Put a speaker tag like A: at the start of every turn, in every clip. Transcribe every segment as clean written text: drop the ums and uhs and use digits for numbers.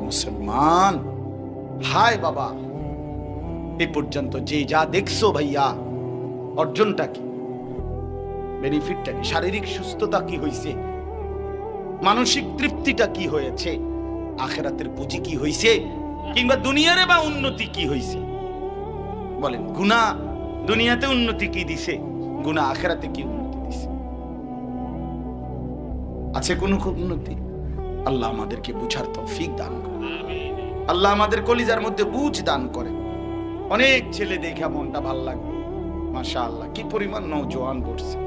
A: হায় মুসলমান, হায় বাবা, এ পর্যন্ত যে যা দেখছো ভাইয়া, অর্জনটা কি, বেনিফিটটা কি, শারীরিক সুস্থতা কি হয়েছে, মানসিক তৃপ্তিটা কি হয়েছে, আখিরাতের পুঁজি কি হয়েছে, কিংবা দুনিয়ারে বা উন্নতি কি হয়েছে? বলেন, গুনাহ দুনিয়াতে উন্নতি কি দিছে, গুনাহ আখিরাতে কি উন্নতি দিছে? আছে কোনো উন্নতি? আল্লাহ আমাদেরকে বুঝার তৌফিক দান করে, আল্লাহ আমাদের কলিজার মধ্যে বুঝ দান করে। অনেক ছেলে দেখে মনটা ভাল লাগবে, মাশাআল্লাহ কি পরিমাণ নওজোয়ান পড়ছে।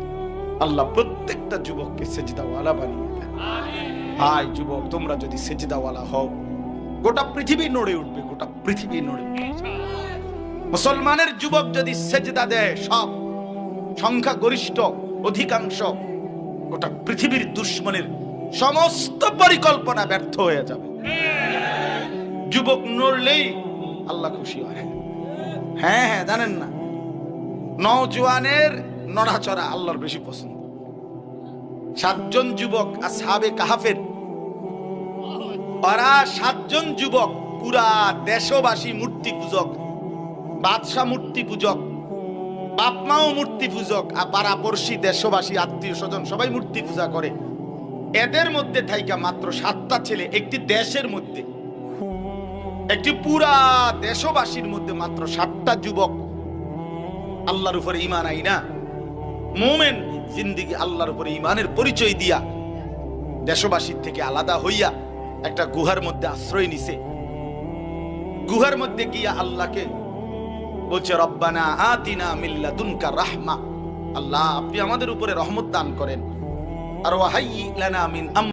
A: আল্লাহ প্রত্যেকটা যুবককে সেজদাওয়ালা বানিয়ে দেন। হায় যুবক, তোমরা যদি সেজদাওয়ালা হও, গোটা পৃথিবী নড়ে উঠবে, গোটা পৃথিবী নড়ে উঠবে। মুসলমানের যুবক যদি সেজদা দেয়, সব সংখ্যা গরিষ্ঠ অধিকাংশ গোটা পৃথিবীর দুশ্মনের সমস্ত পরিকল্পনা ব্যর্থ হয়ে যাবে। যুবক নড়লেই আল্লাহ খুশি হয়। হ্যাঁ হ্যাঁ, জানেন না, নওজোয়ানের নড়াচড়া আল্লাহর বেশি পছন্দ। 7 জন যুবক আসহাবে কাহাফের, ওরা 7 জন যুবক, পুরা দেশবাসী মূর্তি পূজক, বাদশাহ মূর্তি পূজক, বাপ মাও মূর্তি পূজক, আর পাড়াপড়শি দেশবাসী আত্মীয় স্বজন সবাই মূর্তি পূজা করে। এদের মধ্যে থাইকা মাত্র 7টা ছেলে, একটি দেশের মধ্যে, একটি পুরা দেশবাসীর মধ্যে মাত্র 7টা যুবক আল্লাহর উপরে ঈমান আইনা মুমিন জিন্দেগি আল্লাহর উপরে ঈমানের পরিচয় দিয়া দেশবাসীর থেকে আলাদা হইয়া একটা গুহার মধ্যে আশ্রয় নিছে। গুহার মধ্যে গিয়া আল্লাহকে বলছে, রব্বানা আতিনা মিন লাদুনকা রাহমা, আল্লাহ আপনি আমাদের উপরে রহমত দান করেন, আর ওয়াহাইয়ি লানা মিন